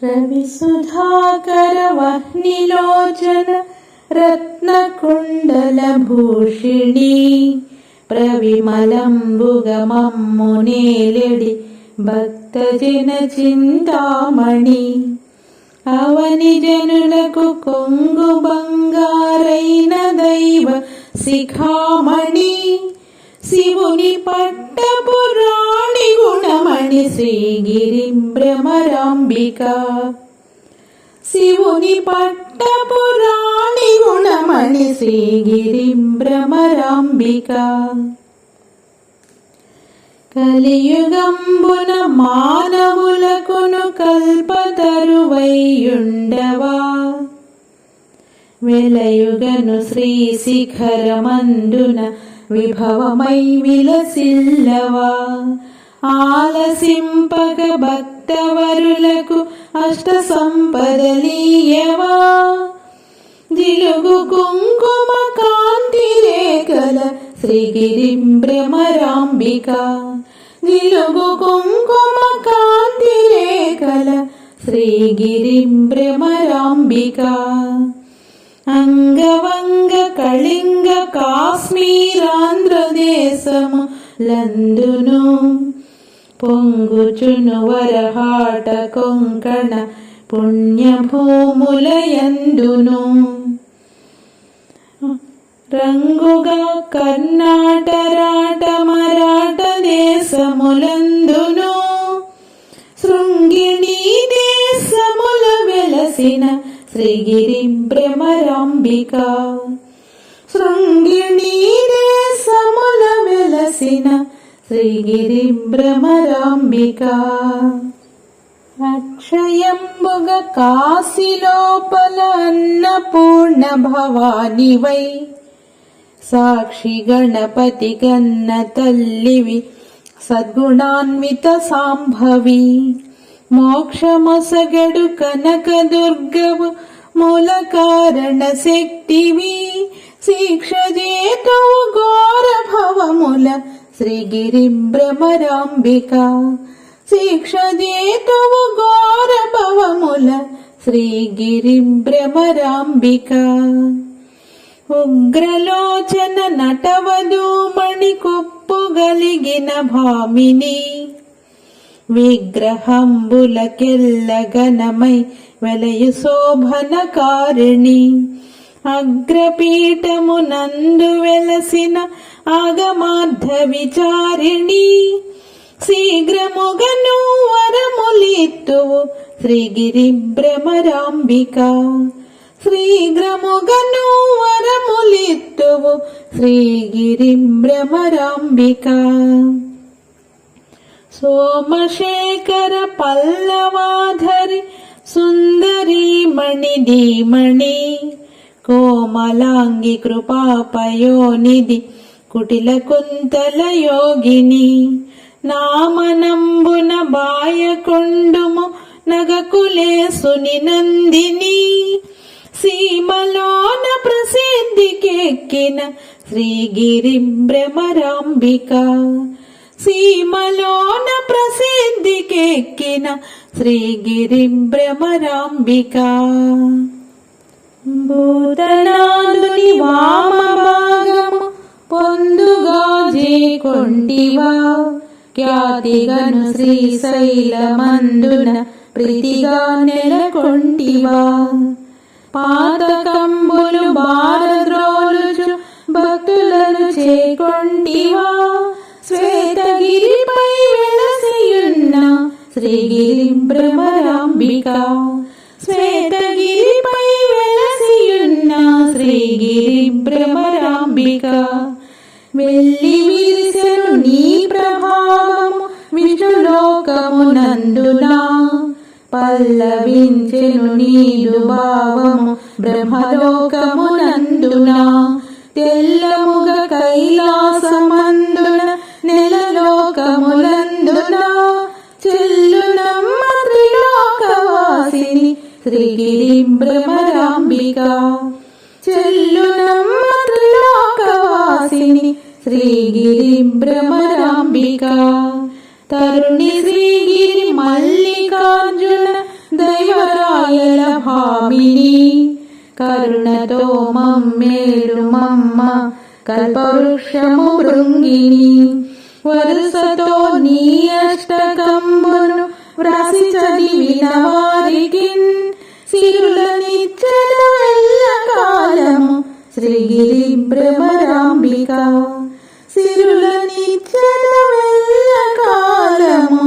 रविसुधाकरवह्निलोचन रत्नकुण्डलभूषिणी प्रविमलम्बुगमम्मुनेलिडि भक्तजनचिन्तामणि అవని జనులకు కొంగు బంగారైన దైవ శిఖామణి శివుని పట్టపురాణి గుణమణి శ్రీగిరి భ్రమరాంబిక శివుని పట్టపురాణి గుణమణి శ్రీగిరి భ్రమరాంబిక కలియుగంబున మానవులకును కల్పతరువైయుండవా వెలయుగను శ్రీ శిఖరమందున విభవమై విలసిల్లవా ఆలసింపక భక్తవరులకు అష్ట సంపదలీయవా జిలుగు కుంకుమ కాంతి రేఖల శ్రీగిరి భ్రమరాంబిక జిలుగు కుంకుమ కాంతి రేఖల శ్రీగిరి భ్రమరాంబిక అంగవంగ కళింగ కాశ్మీరాంధ్రదేశము లందును పొంగుచును వరహాట కొంకణ పుణ్యభూములయందును రంగుగా కర్ణాటరాట మరాఠ దేశములందును శృంగిణీ దేశముల వెలసిన శ్రీగిరి భ్రమరాంబిక శృంగిణీ దేశముల వెలసిన శ్రీగిరి భ్రమరాంబిక అక్షయంబుగ కాశీలోపల అన్నపూర్ణ భవానివై సాక్షి గణపతి గన్న తల్లివి సద్గుణాన్విత సాంభవి మోక్షమొసగడు కనక దుర్గవు మూల కారణ శక్తివి శిక్ష జేతవు ఘోర భవముల శ్రీగిరి భ్రమరాంబిక శిక్ష జేతవు ఘోర భవముల శ్రీగిరి భ్రమరాంబిక ఉగ్రలోచన నటవధూమణి కొప్పుగలిగిన భామిని విగ్రహంబులకెల్లగనమై వెలయు శోభనకారిణి అగ్రపీఠమునందు వెలసిన ఆగమార్థ విచారిణి శీఘ్రముగను వరములిత్తువు శ్రీగిరి భ్రమరాంబిక శీఘ్రముగను వరములిత్తువు శ్రీగిరి భ్రమరాంబిక సోమశేఖర పల్లవాధరి సుందరీమణి ధీమణి కోమలాంగి కృపాపయోనిధి కుటిల కుంతల యోగిని నామనంబున బాయకొండుము నగకులేసుని నందిని సీమలోన ప్రసిద్ధికెక్కిన శ్రీగిరి భ్రమరాంబిక సీమలోన ప్రసిద్ధికెక్కిన శ్రీగిరి భ్రమరాంబిక భూతనాదుని వామ భాగము పొందుగా జేకొంటివా ఖ్యాతిగను శ్రీశైలమందున ప్రీతిగా నెలకొంటివా పాతకంబులు భారద్రోలుచు భక్తులను చేకొంటివా శ్వేతగిరిపై వెలసియున్న శ్రీగిరి భ్రమరాంబిక శ్వేతగిరిపై వెలసియున్న శ్రీగిరి భ్రమరాంబిక వెళ్ళి విరిసెను నీ ప్రభావము విష్ణులోకమునందునా పల్లవించెను నీదు భావము బ్రహ్మలోకమునందునా తెల్లముగ కైలాసమందున నెలలోకములందున చెల్లునమ్మ త్రిలోకవాసిని శ్రీగిరి భ్రమరాంబిక చెల్లునమ్మ త్రిలోకవాసిని శ్రీగిరి భ్రమరాంబిక తరుణి శ్రీగిరి మల్లికార్జున దైవ కామిని కరుణతో మమ్మేలుమమ్మ కల్పవృక్షము భృంగిని వరుసతో నీ అష్టకంబును వ్రాసి చదివిన వారికి సిరులనిచ్చెద ఎల్లకాలము శ్రీగిరి భ్రమరాంబిక సిరులనిచ్చెద ఎల్లకాలము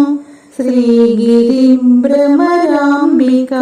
శ్రీగిరి భ్రమరాంబిక.